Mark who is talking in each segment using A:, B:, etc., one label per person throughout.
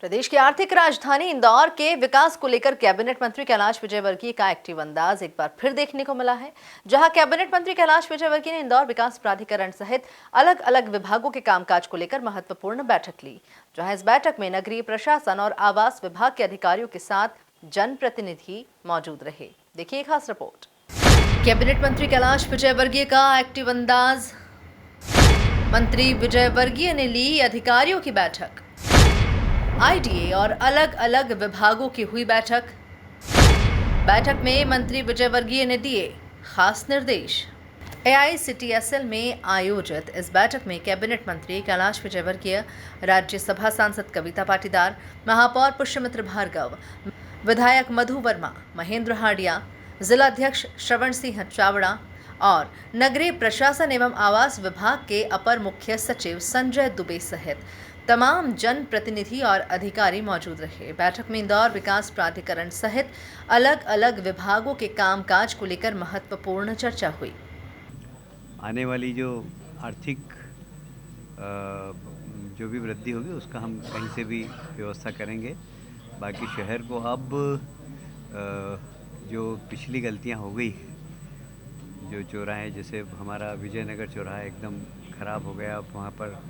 A: प्रदेश की आर्थिक राजधानी इंदौर के विकास को लेकर कैबिनेट मंत्री कैलाश विजयवर्गीय का एक्टिव अंदाज एक बार फिर देखने को मिला है। जहां कैबिनेट मंत्री कैलाश विजयवर्गीय ने इंदौर विकास प्राधिकरण सहित अलग अलग विभागों के कामकाज को लेकर महत्वपूर्ण बैठक ली। जहां इस बैठक में नगरीय प्रशासन और आवास विभाग के अधिकारियों के साथ जनप्रतिनिधि मौजूद रहे। देखिए खास रिपोर्ट। कैबिनेट मंत्री कैलाश विजयवर्गीय का एक्टिव अंदाज। मंत्री विजयवर्गीय ने ली अधिकारियों की बैठक। आईडीए और अलग अलग विभागों की हुई बैठक। बैठक में मंत्री विजयवर्गीय ने दिए खास निर्देश। AICTSL में आयोजित इस बैठक में कैबिनेट मंत्री कैलाश विजयवर्गीय, राज्यसभा सांसद कविता पाटीदार, महापौर पुष्यमित्र भार्गव, विधायक मधु वर्मा, महेंद्र हाडिया, जिलाध्यक्ष श्रवण सिंह चावड़ा और नगरीय प्रशासन एवं आवास विभाग के अपर मुख्य सचिव संजय दुबे सहित तमाम जनप्रतिनिधि और अधिकारी मौजूद रहे। बैठक में इंदौर विकास प्राधिकरण सहित अलग अलग विभागों के कामकाज को लेकर महत्वपूर्ण चर्चा हुई।
B: आने वाली जो आर्थिक जो भी वृद्धि होगी उसका हम कहीं से भी व्यवस्था करेंगे। बाकी शहर को अब जो पिछली गलतियां हो गई, जो चौराहे जैसे हमारा विजयनगर चौराहा एकदम ख़राब हो गया, अब वहाँ पर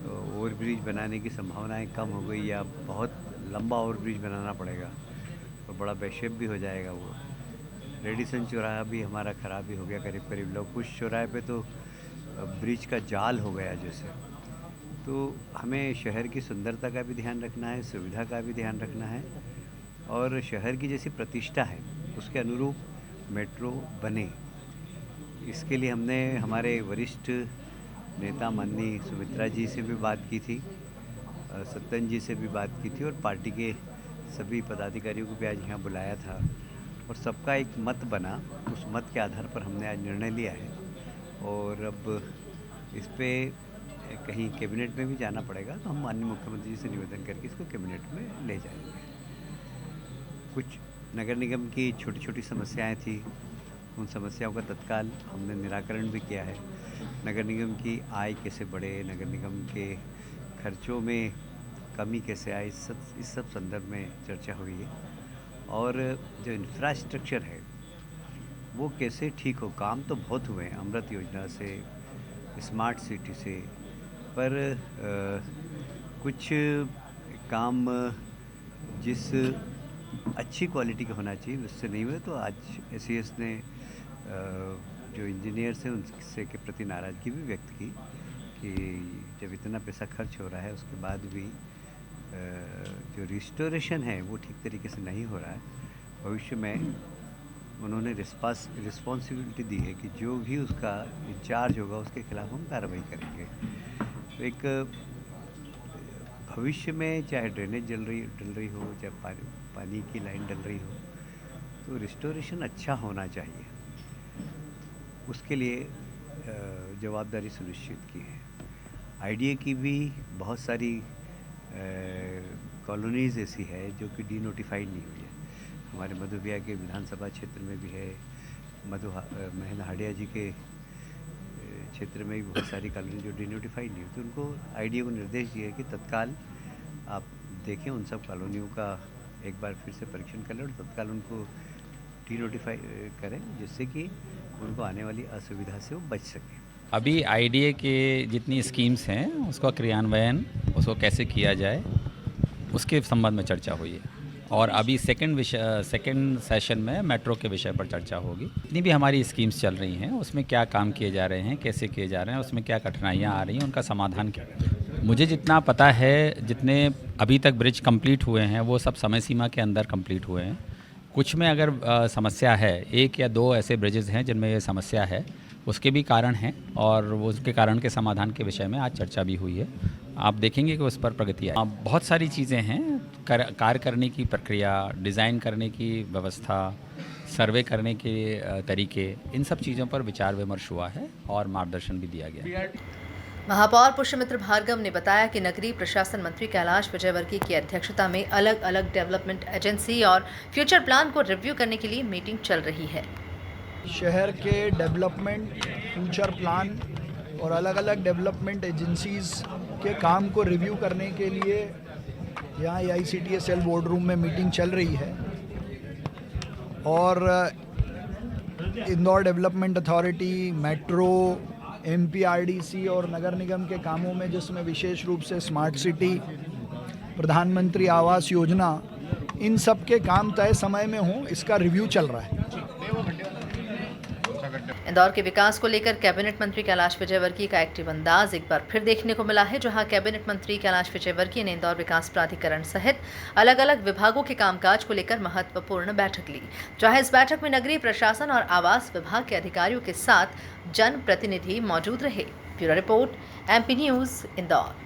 B: ओवरब्रिज बनाने की संभावनाएं कम हो गई या बहुत लंबा ओवरब्रिज बनाना पड़ेगा और बड़ा बेशेप भी हो जाएगा। वो रेडिसन चौराहा भी हमारा ख़राब ही हो गया करीब करीब। लोग कुछ चौराहे पे तो ब्रिज का जाल हो गया जैसे। तो हमें शहर की सुंदरता का भी ध्यान रखना है, सुविधा का भी ध्यान रखना है और शहर की जैसी प्रतिष्ठा है उसके अनुरूप मेट्रो बने। इसके लिए हमने हमारे वरिष्ठ नेता माननीय सुमित्रा जी से भी बात की थी, सत्तन जी से भी बात की थी और पार्टी के सभी पदाधिकारियों को भी आज यहाँ बुलाया था और सबका एक मत बना। उस मत के आधार पर हमने आज निर्णय लिया है और अब इस पे कहीं कैबिनेट में भी जाना पड़ेगा, तो हम माननीय मुख्यमंत्री जी से निवेदन करके इसको कैबिनेट में ले जाएंगे। कुछ नगर निगम की छोटी छोटी समस्याएं थी, उन समस्याओं का तत्काल हमने निराकरण भी किया है। नगर निगम की आय कैसे बढ़े, नगर निगम के खर्चों में कमी कैसे आए, इस सब संदर्भ में चर्चा हुई है। और जो इंफ्रास्ट्रक्चर है वो कैसे ठीक हो। काम तो बहुत हुए हैं अमृत योजना से, स्मार्ट सिटी से, पर कुछ काम जिस अच्छी क्वालिटी का होना चाहिए उससे नहीं हुए। तो आज SES ने जो इंजीनियर्स हैं उनसे के प्रति नाराज़गी भी व्यक्त की कि जब इतना पैसा खर्च हो रहा है उसके बाद भी जो रिस्टोरेशन है वो ठीक तरीके से नहीं हो रहा है। भविष्य में उन्होंने रिस्पॉन्सिबिलिटी दी है कि जो भी उसका इंचार्ज होगा उसके खिलाफ हम कार्रवाई करेंगे। तो एक भविष्य में चाहे ड्रेनेज डल रही हो, चाहे पानी की लाइन डल रही हो, तो रिस्टोरेशन अच्छा होना चाहिए। उसके लिए जवाबदारी सुनिश्चित की है। आईडीए की भी बहुत सारी कॉलोनीज़ ऐसी है जो कि डीनोटिफाइड नहीं हुई है। हमारे मधुबिया के विधानसभा क्षेत्र में भी है, महेंद्र हाडिया जी के क्षेत्र में भी बहुत सारी कॉलोनी जो डीनोटिफाइड नहीं हुई। तो उनको आईडीए को निर्देश दिया है कि तत्काल आप देखें, उन सब कॉलोनियों का एक बार फिर से परीक्षण कर लें और तत्काल उनको डीनोटिफाई करें, जिससे कि उनको आने वाली असुविधा से वो बच सकें।
C: अभी आईडीए के जितनी स्कीम्स हैं उसका क्रियान्वयन उसको कैसे किया जाए उसके संबंध में चर्चा हुई है और अभी सेकंड सेशन में मेट्रो के विषय पर चर्चा होगी। जितनी भी हमारी स्कीम्स चल रही हैं उसमें क्या काम किए जा रहे हैं, कैसे किए जा रहे हैं, उसमें क्या कठिनाइयाँ आ रही हैं, उनका समाधान क्या है। मुझे जितना पता है, जितने अभी तक ब्रिज कंप्लीट हुए हैं वो सब समय सीमा के अंदर कंप्लीट हुए हैं। कुछ में अगर समस्या है, 1 या 2 ऐसे ब्रिजेज़ हैं जिनमें ये समस्या है, उसके भी कारण हैं और वो उसके कारण के समाधान के विषय में आज चर्चा भी हुई है। आप देखेंगे कि उस पर प्रगति आई। बहुत सारी चीज़ें हैं, कार्य करने की प्रक्रिया, डिज़ाइन करने की व्यवस्था, सर्वे करने के तरीके, इन सब चीज़ों पर विचार विमर्श हुआ है और मार्गदर्शन भी दिया गया।
A: महापौर पुष्यमित्र भार्गव ने बताया कि नगरीय प्रशासन मंत्री कैलाश विजयवर्गीय की अध्यक्षता में अलग अलग डेवलपमेंट एजेंसी और फ्यूचर प्लान को रिव्यू करने के लिए मीटिंग चल रही है।
D: शहर के डेवलपमेंट, फ्यूचर प्लान और अलग अलग डेवलपमेंट एजेंसीज़ के काम को रिव्यू करने के लिए यहाँ AICTS सेल बोर्ड रूम में मीटिंग चल रही है और Indore development authority, metro, MPRDC और नगर निगम के कामों में, जिसमें विशेष रूप से स्मार्ट सिटी, प्रधानमंत्री आवास योजना, इन सब के काम तय समय में हों, इसका रिव्यू चल रहा है।
A: इंदौर के विकास को लेकर कैबिनेट मंत्री कैलाश विजयवर्गीय का एक्टिव अंदाज एक बार फिर देखने को मिला है, जहां कैबिनेट मंत्री कैलाश विजयवर्गीय ने इंदौर विकास प्राधिकरण सहित अलग अलग विभागों के कामकाज को लेकर महत्वपूर्ण बैठक ली। जहां इस बैठक में नगरीय प्रशासन और आवास विभाग के अधिकारियों के साथ जनप्रतिनिधि मौजूद रहे। Bureau report, MP news, Indore.